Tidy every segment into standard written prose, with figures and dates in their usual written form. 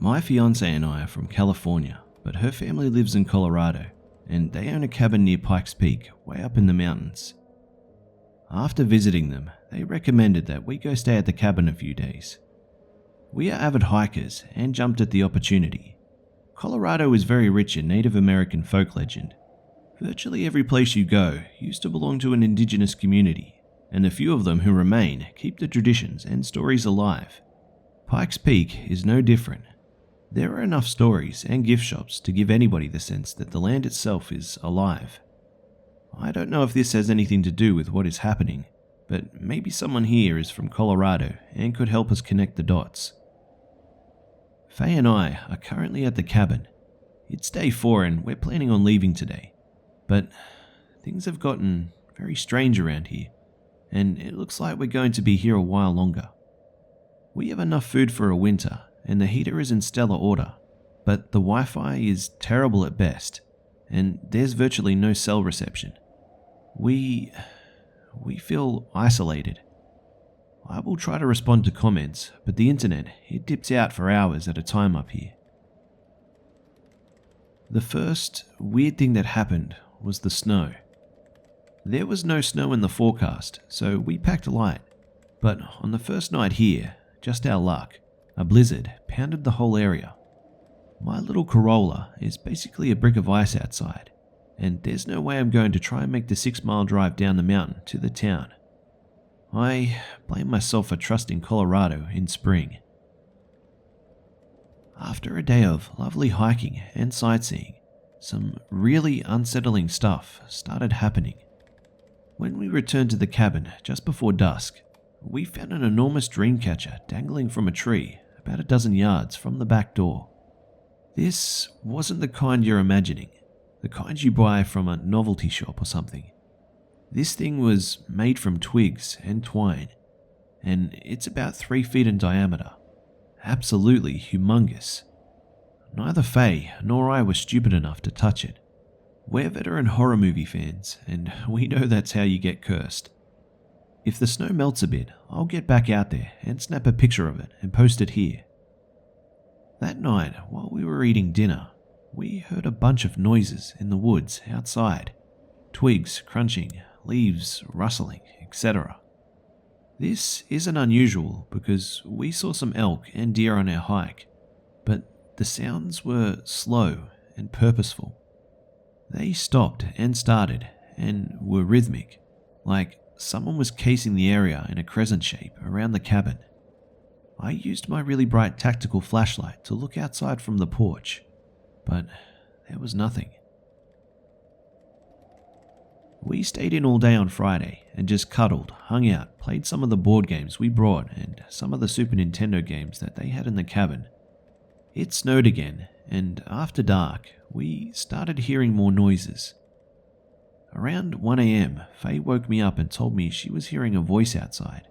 My fiance and I are from California, but her family lives in Colorado, and they own a cabin near Pikes Peak, way up in the mountains. After visiting them, they recommended that we go stay at the cabin a few days. We are avid hikers and jumped at the opportunity. Colorado is very rich in Native American folk legend. Virtually every place you go used to belong to an indigenous community, and the few of them who remain keep the traditions and stories alive. Pikes Peak is no different. There are enough stories and gift shops to give anybody the sense that the land itself is alive. I don't know if this has anything to do with what is happening, but maybe someone here is from Colorado and could help us connect the dots. Faye and I are currently at the cabin. It's day 4 and we're planning on leaving today, but things have gotten very strange around here, and it looks like we're going to be here a while longer. We have enough food for a winter, and the heater is in stellar order, but the Wi-Fi is terrible at best, and there's virtually no cell reception. We feel isolated. I will try to respond to comments, but the internet, it dips out for hours at a time up here. The first weird thing that happened was the snow. There was no snow in the forecast, so we packed light, but on the first night here, just our luck, a blizzard pounded the whole area. My little Corolla is basically a brick of ice outside, and there's no way I'm going to try and make the 6-mile drive down the mountain to the town. I blame myself for trusting Colorado in spring. After a day of lovely hiking and sightseeing, some really unsettling stuff started happening. When we returned to the cabin just before dusk, we found an enormous dream catcher dangling from a tree about a dozen yards from the back door. This wasn't the kind you're imagining, the kind you buy from a novelty shop or something. This thing was made from twigs and twine, and it's about 3 feet in diameter. Absolutely humongous. Neither Faye nor I were stupid enough to touch it. We're veteran horror movie fans, and we know that's how you get cursed. If the snow melts a bit, I'll get back out there and snap a picture of it and post it here. That night, while we were eating dinner, we heard a bunch of noises in the woods outside. Twigs crunching, leaves rustling, etc. This isn't unusual because we saw some elk and deer on our hike, but the sounds were slow and purposeful. They stopped and started and were rhythmic, like someone was casing the area in a crescent shape around the cabin. I used my really bright tactical flashlight to look outside from the porch, but there was nothing. We stayed in all day on Friday and just cuddled, hung out, played some of the board games we brought and some of the Super Nintendo games that they had in the cabin. It snowed again, and after dark, we started hearing more noises. Around 1 a.m., Faye woke me up and told me she was hearing a voice outside.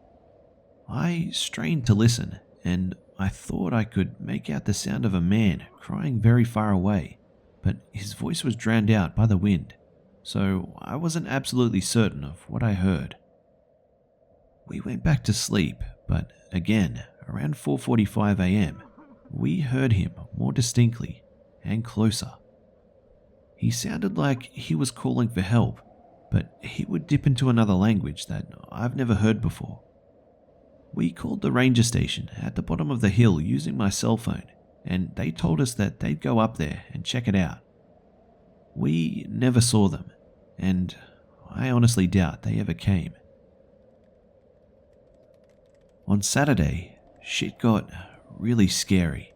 I strained to listen, and I thought I could make out the sound of a man crying very far away, but his voice was drowned out by the wind, so I wasn't absolutely certain of what I heard. We went back to sleep, but again, around 4:45 a.m., we heard him more distinctly and closer. He sounded like he was calling for help, but he would dip into another language that I've never heard before. We called the ranger station at the bottom of the hill using my cell phone, and they told us that they'd go up there and check it out. We never saw them, and I honestly doubt they ever came. On Saturday, shit got really scary.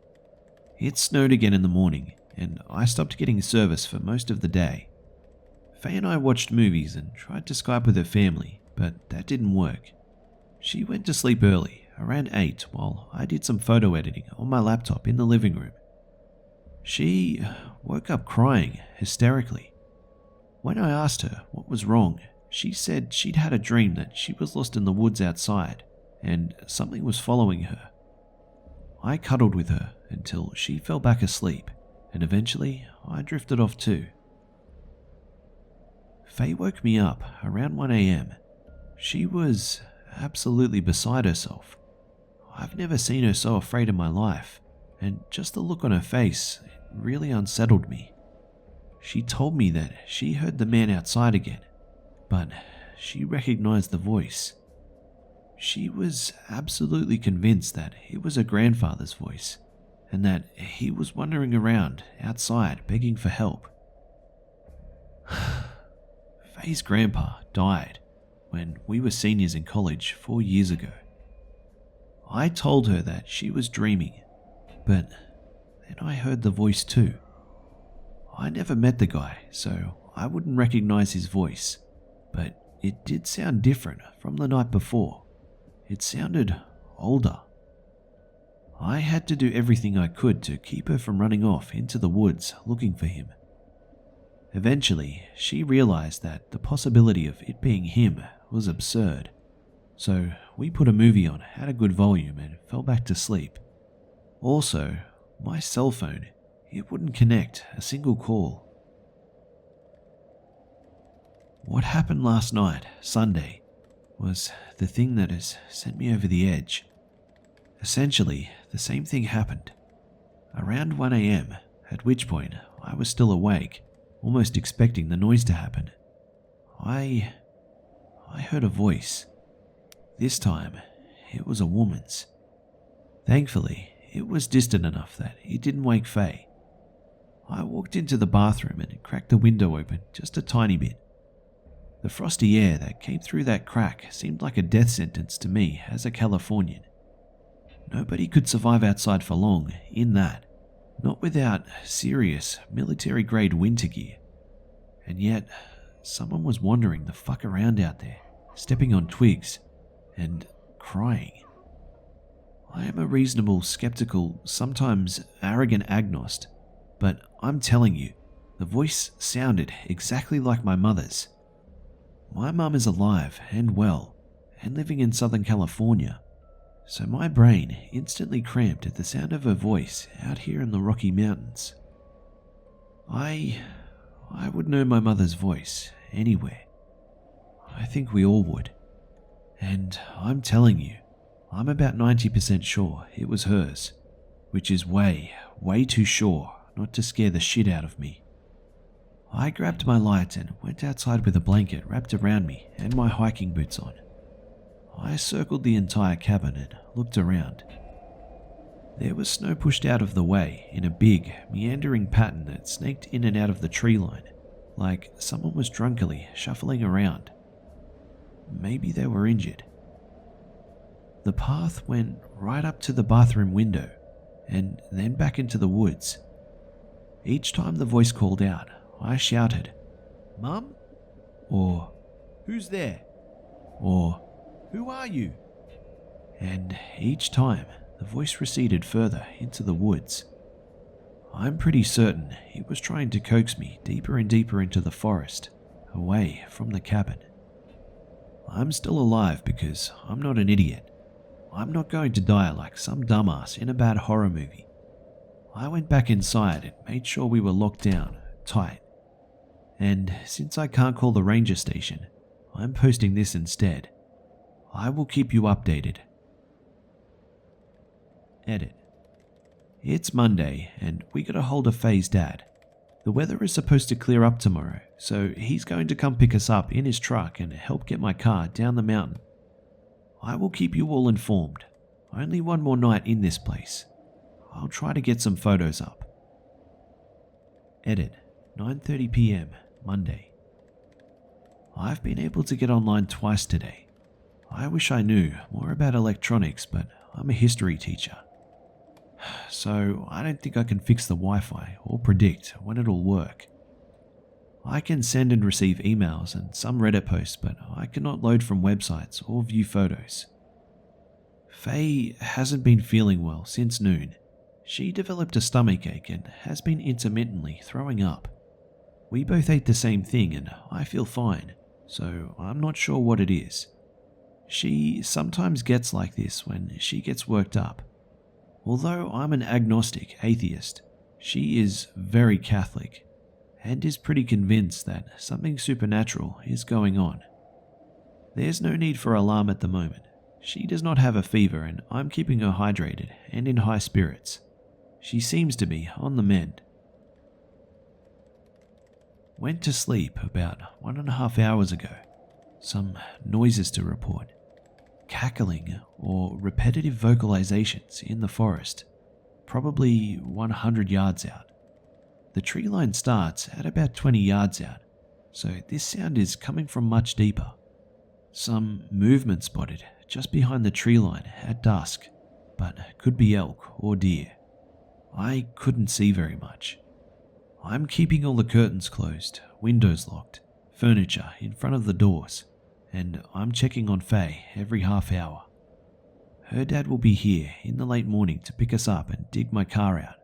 It snowed again in the morning, and I stopped getting service for most of the day. Faye and I watched movies and tried to Skype with her family, but that didn't work. She went to sleep early, around 8, while I did some photo editing on my laptop in the living room. She woke up crying hysterically. When I asked her what was wrong, she said she'd had a dream that she was lost in the woods outside, and something was following her. I cuddled with her until she fell back asleep, and eventually I drifted off too. Faye woke me up around 1 a.m. She was absolutely beside herself. I've never seen her so afraid in my life, and just the look on her face really unsettled me. She told me that she heard the man outside again, but she recognized the voice. She was absolutely convinced that it was her grandfather's voice, and that he was wandering around outside begging for help. Faye's grandpa died when we were seniors in college 4 years ago. I told her that she was dreaming, but then I heard the voice too. I never met the guy, so I wouldn't recognize his voice, but it did sound different from the night before. It sounded older. I had to do everything I could to keep her from running off into the woods looking for him. Eventually, she realized that the possibility of it being him was absurd, so we put a movie on at a good volume and fell back to sleep. Also, my cell phone, it wouldn't connect a single call. What happened last night, Sunday, was the thing that has sent me over the edge. Essentially, the same thing happened. Around 1 a.m., at which point I was still awake, almost expecting the noise to happen. I heard a voice. This time, it was a woman's. Thankfully, it was distant enough that it didn't wake Faye. I walked into the bathroom and cracked the window open just a tiny bit. The frosty air that came through that crack seemed like a death sentence to me as a Californian. Nobody could survive outside for long in that, not without serious military-grade winter gear. And yet, someone was wandering the fuck around out there, stepping on twigs and crying. I am a reasonable, skeptical, sometimes arrogant agnost, but I'm telling you, the voice sounded exactly like my mother's. My mum is alive and well, and living in Southern California, so my brain instantly cramped at the sound of her voice out here in the Rocky Mountains. I would know my mother's voice anywhere. I think we all would. And I'm telling you, I'm about 90% sure it was hers, which is way too sure not to scare the shit out of me. I grabbed my light and went outside with a blanket wrapped around me and my hiking boots on. I circled the entire cabin and looked around. There was snow pushed out of the way in a big, meandering pattern that snaked in and out of the tree line, like someone was drunkenly shuffling around. Maybe they were injured. The path went right up to the bathroom window, and then back into the woods. Each time the voice called out, I shouted, "Mum?" Or, "Who's there?" Or, "Who are you?" And each time, the voice receded further into the woods. I'm pretty certain it was trying to coax me deeper and deeper into the forest, away from the cabin. I'm still alive because I'm not an idiot. I'm not going to die like some dumbass in a bad horror movie. I went back inside and made sure we were locked down, tight. And since I can't call the ranger station, I'm posting this instead. I will keep you updated. Edit. It's Monday and we got a hold of Faye's dad. The weather is supposed to clear up tomorrow, so he's going to come pick us up in his truck and help get my car down the mountain. I will keep you all informed. Only one more night in this place. I'll try to get some photos up. Edit. 9:30 p.m. Monday. I've been able to get online twice today. I wish I knew more about electronics, but I'm a history teacher. So I don't think I can fix the Wi-Fi or predict when it'll work. I can send and receive emails and some Reddit posts, but I cannot load from websites or view photos. Faye hasn't been feeling well since noon. She developed a stomachache and has been intermittently throwing up. We both ate the same thing and I feel fine, so I'm not sure what it is. She sometimes gets like this when she gets worked up. Although I'm an agnostic atheist, she is very Catholic and is pretty convinced that something supernatural is going on. There's no need for alarm at the moment. She does not have a fever and I'm keeping her hydrated and in high spirits. She seems to be on the mend. Went to sleep about 1.5 hours ago. Some noises to report. Cackling or repetitive vocalizations in the forest, probably 100 yards out. The tree line starts at about 20 yards out, so this sound is coming from much deeper. Some movement spotted just behind the tree line at dusk, but could be elk or deer. I couldn't see very much. I'm keeping all the curtains closed, windows locked, furniture in front of the doors, and I'm checking on Faye every half hour. Her dad will be here in the late morning to pick us up and dig my car out.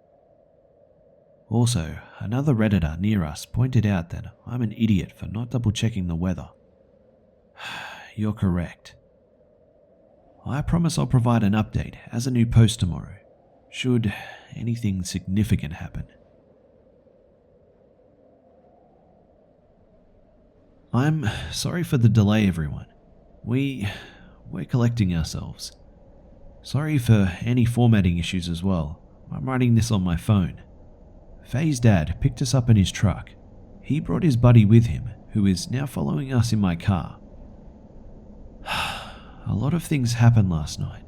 Also, another Redditor near us pointed out that I'm an idiot for not double checking the weather. You're correct. I promise I'll provide an update as a new post tomorrow, should anything significant happen. I'm sorry for the delay, everyone. We're collecting ourselves. Sorry for any formatting issues as well. I'm writing this on my phone. Faye's dad picked us up in his truck. He brought his buddy with him, who is now following us in my car. A lot of things happened last night.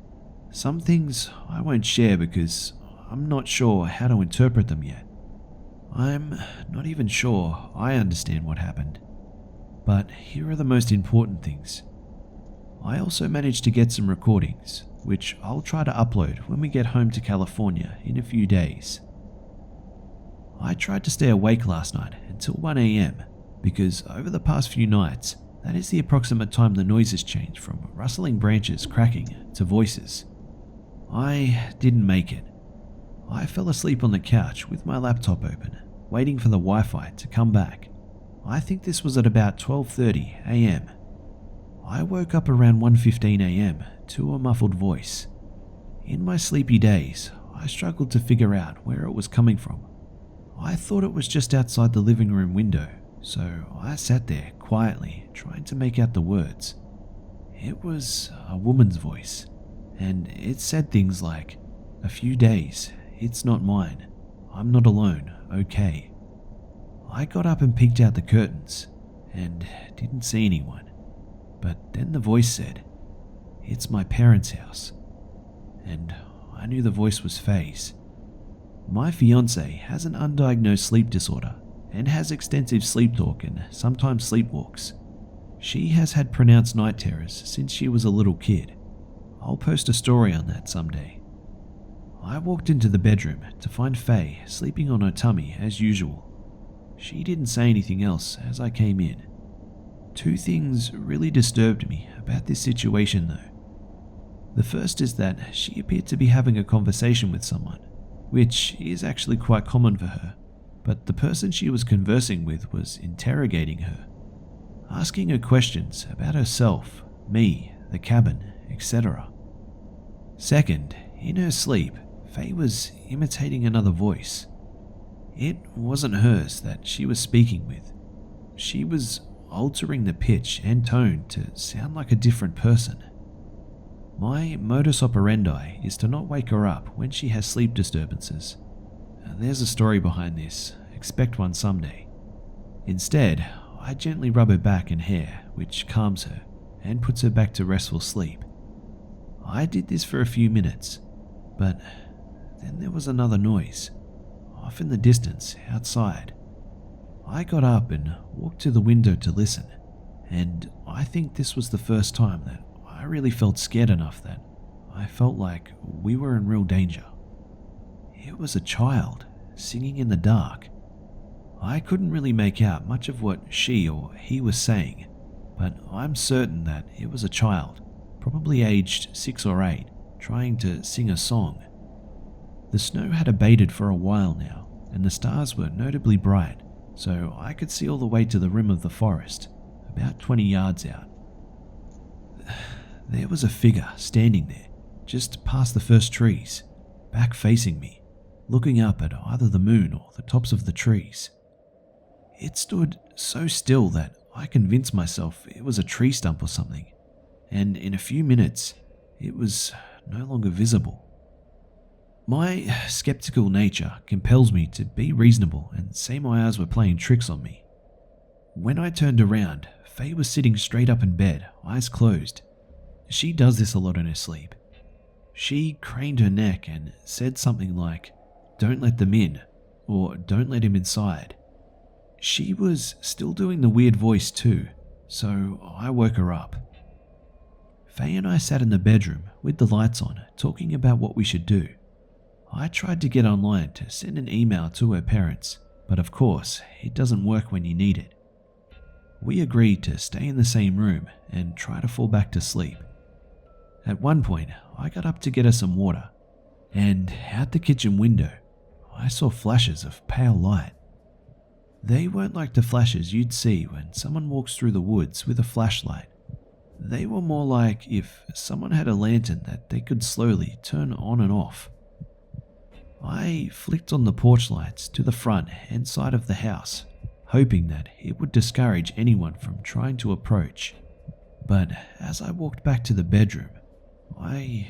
Some things I won't share because I'm not sure how to interpret them yet. I'm not even sure I understand what happened. But here are the most important things. I also managed to get some recordings, which I'll try to upload when we get home to California in a few days. I tried to stay awake last night until 1 a.m. because over the past few nights, that is the approximate time the noises change from rustling branches cracking to voices. I didn't make it. I fell asleep on the couch with my laptop open, waiting for the Wi-Fi to come back. I think this was at about 12:30 a.m. I woke up around 1:15 a.m. to a muffled voice. In my sleepy days, I struggled to figure out where it was coming from. I thought it was just outside the living room window, so I sat there quietly trying to make out the words. It was a woman's voice, and it said things like, "A few days, it's not mine. I'm not alone, okay." I got up and peeked out the curtains, and didn't see anyone. But then the voice said, "It's my parents' house." And I knew the voice was Faye's. My fiancée has an undiagnosed sleep disorder and has extensive sleep talk and sometimes sleepwalks. She has had pronounced night terrors since she was a little kid. I'll post a story on that someday. I walked into the bedroom to find Faye sleeping on her tummy as usual. She didn't say anything else as I came in. Two things really disturbed me about this situation though. The first is that she appeared to be having a conversation with someone, which is actually quite common for her, but the person she was conversing with was interrogating her, asking her questions about herself, me, the cabin, etc. Second, in her sleep, Faye was imitating another voice. It wasn't hers that she was speaking with. She was altering the pitch and tone to sound like a different person. My modus operandi is to not wake her up when she has sleep disturbances. There's a story behind this, expect one someday. Instead, I gently rub her back and hair, which calms her and puts her back to restful sleep. I did this for a few minutes, but then there was another noise, off in the distance, outside. I got up and walked to the window to listen, and I think this was the first time that I really felt scared enough that I felt like we were in real danger. It was a child singing in the dark. I couldn't really make out much of what she or he was saying, but I'm certain that it was a child, probably aged 6 or 8, trying to sing a song. The snow had abated for a while now, and the stars were notably bright, so I could see all the way to the rim of the forest, about 20 yards out. There was a figure standing there, just past the first trees, back facing me, looking up at either the moon or the tops of the trees. It stood so still that I convinced myself it was a tree stump or something, and in a few minutes, it was no longer visible. My skeptical nature compels me to be reasonable and say my eyes were playing tricks on me. When I turned around, Faye was sitting straight up in bed, eyes closed. She does this a lot in her sleep. She craned her neck and said something like, "Don't let them in," or "Don't let him inside." She was still doing the weird voice too, so I woke her up. Faye and I sat in the bedroom with the lights on, talking about what we should do. I tried to get online to send an email to her parents, but of course, it doesn't work when you need it. We agreed to stay in the same room and try to fall back to sleep. At one point, I got up to get her some water, and out the kitchen window, I saw flashes of pale light. They weren't like the flashes you'd see when someone walks through the woods with a flashlight. They were more like if someone had a lantern that they could slowly turn on and off. I flicked on the porch lights to the front and side of the house, hoping that it would discourage anyone from trying to approach. But as I walked back to the bedroom, I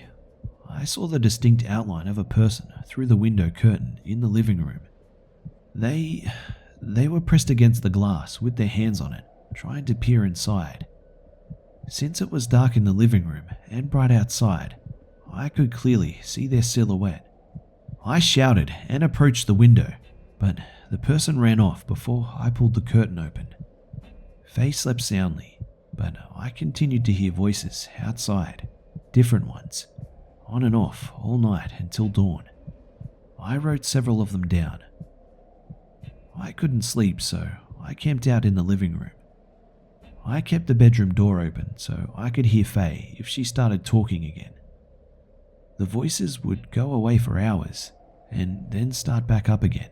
saw the distinct outline of a person through the window curtain in the living room. They were pressed against the glass with their hands on it, trying to peer inside. Since it was dark in the living room and bright outside, I could clearly see their silhouette. I shouted and approached the window, but the person ran off before I pulled the curtain open. Faye slept soundly, but I continued to hear voices outside, different ones, on and off all night until dawn. I wrote several of them down. I couldn't sleep, so I camped out in the living room. I kept the bedroom door open so I could hear Faye if she started talking again. The voices would go away for hours and then start back up again.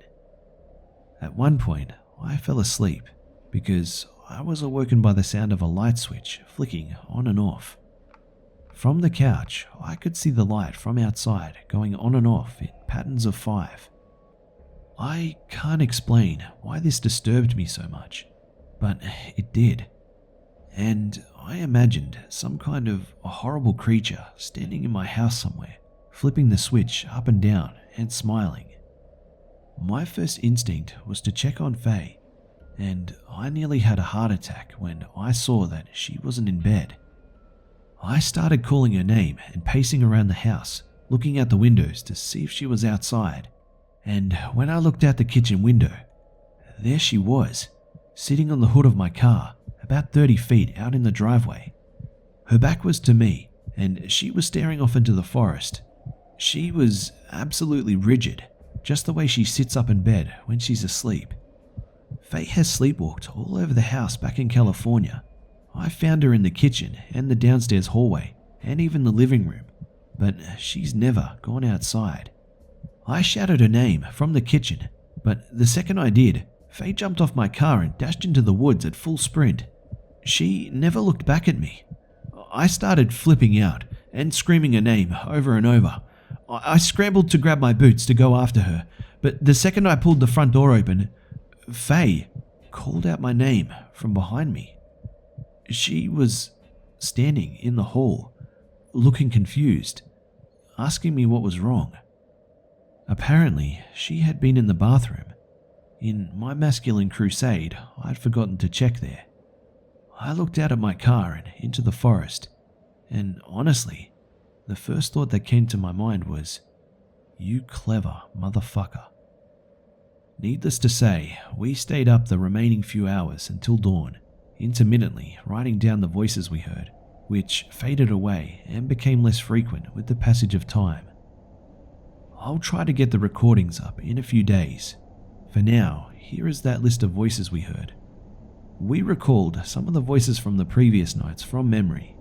At one point, I fell asleep because I was awoken by the sound of a light switch flicking on and off. From the couch, I could see the light from outside going on and off in patterns of 5. I can't explain why this disturbed me so much, but it did. And I imagined some kind of a horrible creature standing in my house somewhere, flipping the switch up and down and smiling. My first instinct was to check on Faye, and I nearly had a heart attack when I saw that she wasn't in bed. I started calling her name and pacing around the house, looking out the windows to see if she was outside. And when I looked out the kitchen window, there she was, sitting on the hood of my car, about 30 feet out in the driveway. Her back was to me, and she was staring off into the forest. She was absolutely rigid, just the way she sits up in bed when she's asleep. Faye has sleepwalked all over the house back in California. I found her in the kitchen and the downstairs hallway, and even the living room, but she's never gone outside. I shouted her name from the kitchen, but the second I did, Faye jumped off my car and dashed into the woods at full sprint. She never looked back at me. I started flipping out and screaming her name over and over. I scrambled to grab my boots to go after her, but the second I pulled the front door open, Faye called out my name from behind me. She was standing in the hall, looking confused, asking me what was wrong. Apparently, she had been in the bathroom. In my masculine crusade, I'd forgotten to check there. I looked out at my car and into the forest, and honestly, the first thought that came to my mind was, "You clever motherfucker." Needless to say, we stayed up the remaining few hours until dawn, intermittently writing down the voices we heard, which faded away and became less frequent with the passage of time. I'll try to get the recordings up in a few days. For now, here is that list of voices we heard. We recalled some of the voices from the previous nights from memory,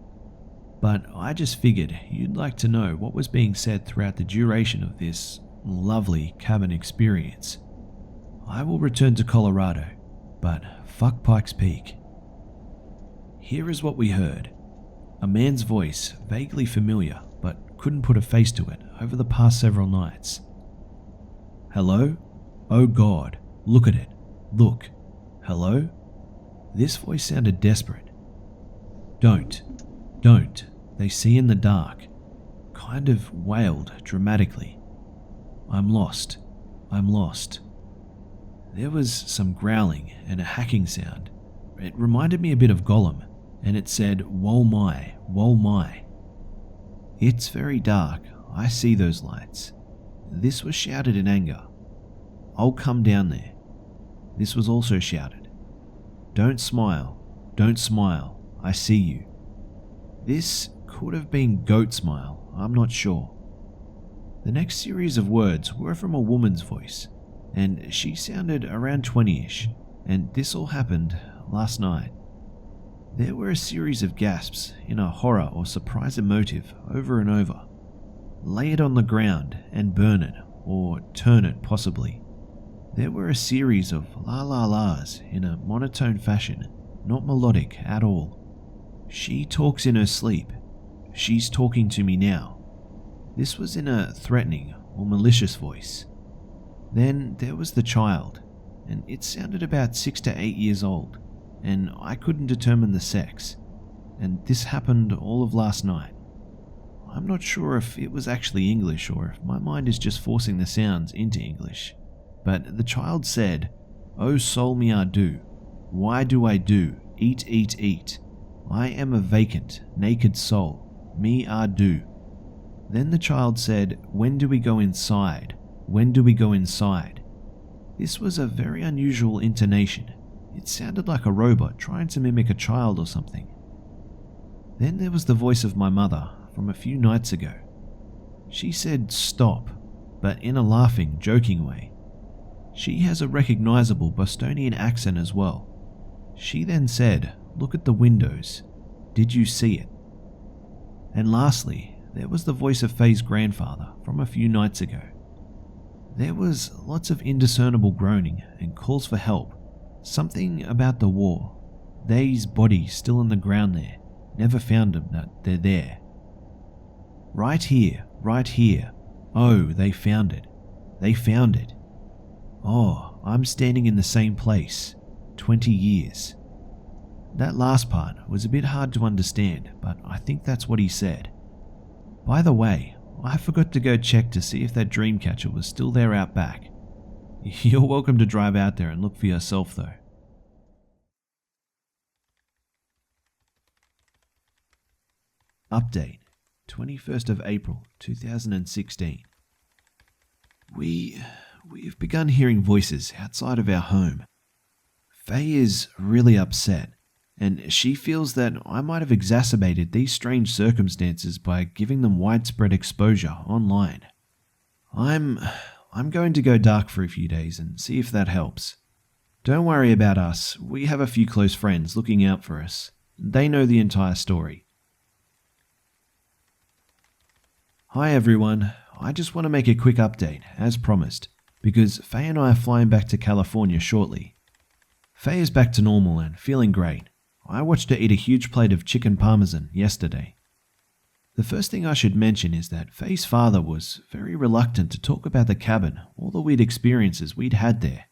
but I just figured you'd like to know what was being said throughout the duration of this lovely cabin experience. I will return to Colorado, but fuck Pikes Peak. Here is what we heard. A man's voice, vaguely familiar, but couldn't put a face to it over the past several nights. "Hello? Oh God, look at it. Look. Hello?" This voice sounded desperate. Don't. They see in the dark," kind of wailed dramatically. I'm lost. I'm lost. There was some growling and a hacking sound. It reminded me a bit of Gollum, and it said, "Woe my, woe my." It's very dark. I see those lights. This was shouted in anger. I'll come down there. This was also shouted. Don't smile. Don't smile. I see you. This could have been goat smile. I'm not sure. The next series of words were from a woman's voice, and she sounded around 20-ish, and this all happened last night. There were a series of gasps in a horror or surprise emotive over and over. Lay it on the ground and burn it, or turn it possibly. There were a series of la la las in a monotone fashion, not melodic at all. She talks in her sleep. She's talking to me now. This was in a threatening or malicious voice. Then there was the child, and it sounded about 6 to 8 years old, and I couldn't determine the sex, and this happened all of last night. I'm not sure if it was actually English or if my mind is just forcing the sounds into English, but the child said, "Oh soul me I do, why do I do, eat, eat, eat. I am a vacant, naked soul, me I do." Then the child said, "When do we go inside? When do we go inside?" This was a very unusual intonation. It sounded like a robot trying to mimic a child or something. Then there was the voice of my mother from a few nights ago. She said stop, but in a laughing, joking way. She has a recognizable Bostonian accent as well. She then said, "Look at the windows. Did you see it?" And lastly, there was the voice of Faye's grandfather from a few nights ago. There was lots of indiscernible groaning and calls for help. Something about the war. They's bodies still in the ground there. Never found them, that they're there. Right here, right here. Oh, they found it. They found it. Oh, I'm standing in the same place. 20 years. That last part was a bit hard to understand, but I think that's what he said. By the way, I forgot to go check to see if that dream catcher was still there out back. You're welcome to drive out there and look for yourself though. Update, 21st of April 2016. We've begun hearing voices outside of our home. Faye is really upset, and she feels that I might have exacerbated these strange circumstances by giving them widespread exposure online. I'm going to go dark for a few days and see if that helps. Don't worry about us. We have a few close friends looking out for us. They know the entire story. Hi everyone. I just want to make a quick update, as promised, because Faye and I are flying back to California shortly. Faye is back to normal and feeling great. I watched her eat a huge plate of chicken parmesan yesterday. The first thing I should mention is that Faye's father was very reluctant to talk about the cabin or the weird experiences we'd had there.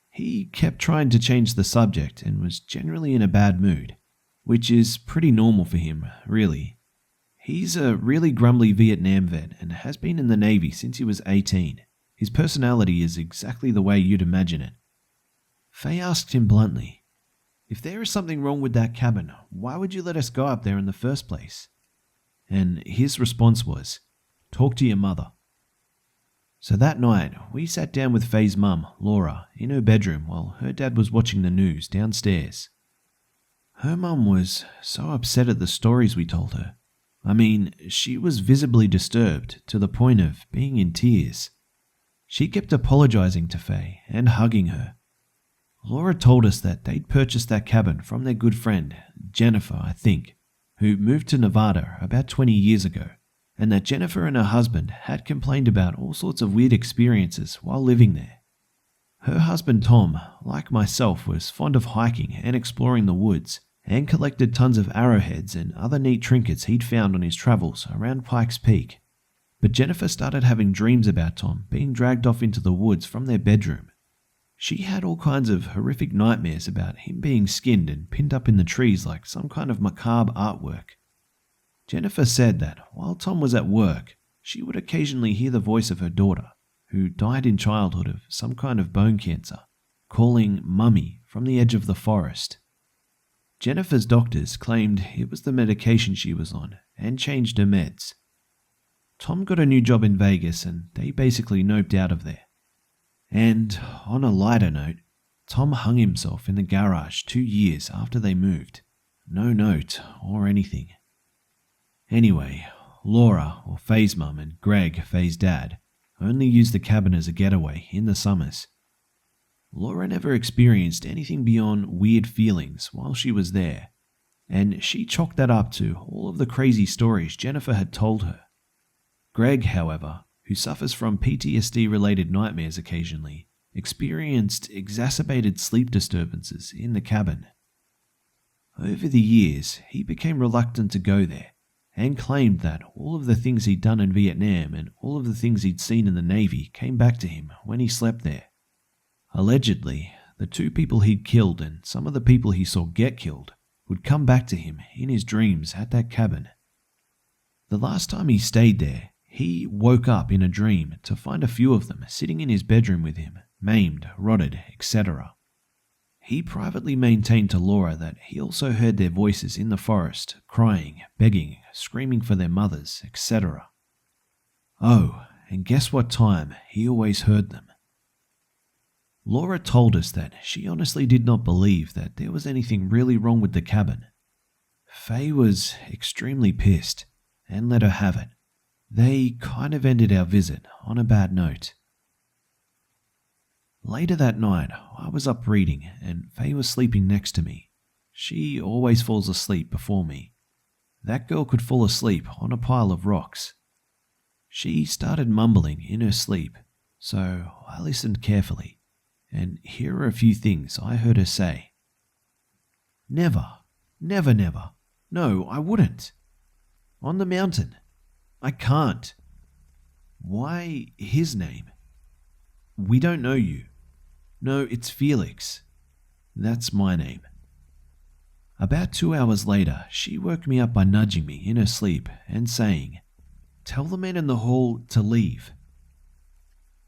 He kept trying to change the subject and was generally in a bad mood, which is pretty normal for him, really. He's a really grumbly Vietnam vet and has been in the Navy since he was 18. His personality is exactly the way you'd imagine it. Faye asked him bluntly, "If there is something wrong with that cabin, why would you let us go up there in the first place?" And his response was, "Talk to your mother." So that night, we sat down with Faye's mum, Laura, in her bedroom while her dad was watching the news downstairs. Her mum was so upset at the stories we told her. I mean, she was visibly disturbed to the point of being in tears. She kept apologizing to Faye and hugging her. Laura told us that they'd purchased that cabin from their good friend, Jennifer, I think, who moved to Nevada about 20 years ago, and that Jennifer and her husband had complained about all sorts of weird experiences while living there. Her husband Tom, like myself, was fond of hiking and exploring the woods, and collected tons of arrowheads and other neat trinkets he'd found on his travels around Pikes Peak. But Jennifer started having dreams about Tom being dragged off into the woods from their bedroom. She had all kinds of horrific nightmares about him being skinned and pinned up in the trees like some kind of macabre artwork. Jennifer said that while Tom was at work, she would occasionally hear the voice of her daughter, who died in childhood of some kind of bone cancer, calling Mummy from the edge of the forest. Jennifer's doctors claimed it was the medication she was on and changed her meds. Tom got a new job in Vegas and they basically noped out of there. And on a lighter note, Tom hung himself in the garage 2 years after they moved. No note or anything. Anyway, Laura, or Faye's mum, and Greg, Faye's dad, only used the cabin as a getaway in the summers. Laura never experienced anything beyond weird feelings while she was there, and she chalked that up to all of the crazy stories Jennifer had told her. Greg, however, who suffers from PTSD-related nightmares occasionally, experienced exacerbated sleep disturbances in the cabin. Over the years, he became reluctant to go there, and claimed that all of the things he'd done in Vietnam and all of the things he'd seen in the Navy came back to him when he slept there. Allegedly, the 2 people he'd killed and some of the people he saw get killed would come back to him in his dreams at that cabin. The last time he stayed there, he woke up in a dream to find a few of them sitting in his bedroom with him, maimed, rotted, etc. He privately maintained to Laura that he also heard their voices in the forest, crying, begging, screaming for their mothers, etc. Oh, and guess what time he always heard them? Laura told us that she honestly did not believe that there was anything really wrong with the cabin. Faye was extremely pissed and let her have it. They kind of ended our visit on a bad note. Later that night, I was up reading and Faye was sleeping next to me. She always falls asleep before me. That girl could fall asleep on a pile of rocks. She started mumbling in her sleep, so I listened carefully. And here are a few things I heard her say. Never, never, never. No, I wouldn't. On the mountain. I can't. Why his name? We don't know you. No, it's Felix. That's my name. About 2 hours later, she woke me up by nudging me in her sleep and saying, "Tell the man in the hall to leave."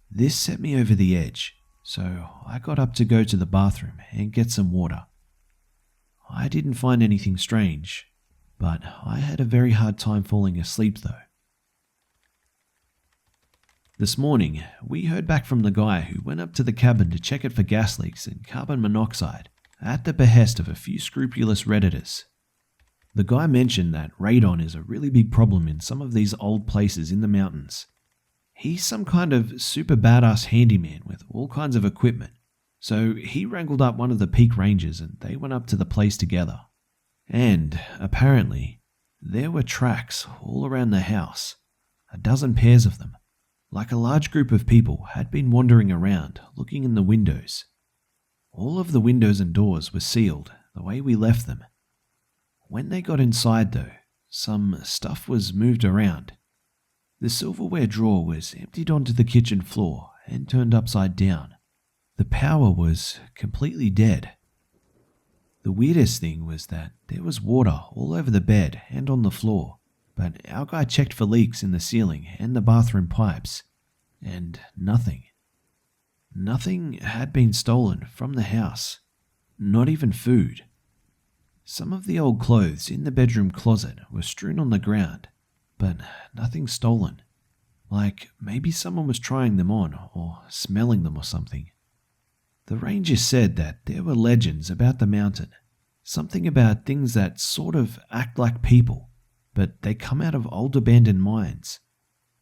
This set me over the edge. So I got up to go to the bathroom and get some water. I didn't find anything strange, but I had a very hard time falling asleep though. This morning, we heard back from the guy who went up to the cabin to check it for gas leaks and carbon monoxide at the behest of a few scrupulous Redditors. The guy mentioned that radon is a really big problem in some of these old places in the mountains. He's some kind of super badass handyman with all kinds of equipment, so he wrangled up one of the peak rangers and they went up to the place together. And, apparently, there were tracks all around the house, a dozen pairs of them, like a large group of people had been wandering around, looking in the windows. All of the windows and doors were sealed, the way we left them. When they got inside though, some stuff was moved around. The silverware drawer was emptied onto the kitchen floor and turned upside down. The power was completely dead. The weirdest thing was that there was water all over the bed and on the floor, but our guy checked for leaks in the ceiling and the bathroom pipes, and nothing. Nothing had been stolen from the house, not even food. Some of the old clothes in the bedroom closet were strewn on the ground, but nothing stolen. Like maybe someone was trying them on or smelling them or something. The ranger said that there were legends about the mountain, something about things that sort of act like people, but they come out of old abandoned mines.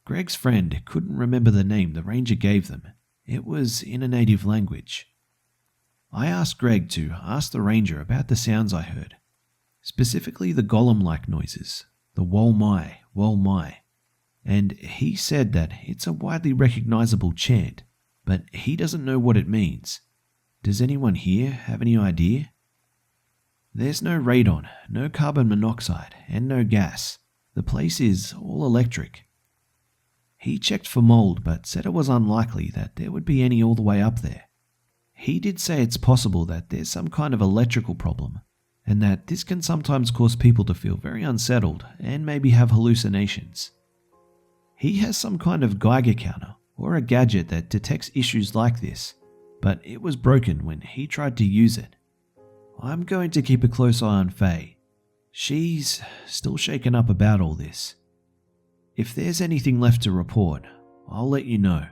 Greg's friend couldn't remember the name the ranger gave them. It was in a native language. I asked Greg to ask the ranger about the sounds I heard, specifically the golem-like noises, the wol-my, and he said that it's a widely recognizable chant, but he doesn't know what it means. Does anyone here have any idea? There's no radon, no carbon monoxide, and no gas. The place is all electric. He checked for mold but said it was unlikely that there would be any all the way up there. He did say it's possible that there's some kind of electrical problem, and that this can sometimes cause people to feel very unsettled and maybe have hallucinations. He has some kind of Geiger counter, or a gadget that detects issues like this, but it was broken when he tried to use it. I'm going to keep a close eye on Faye. She's still shaken up about all this. If there's anything left to report, I'll let you know.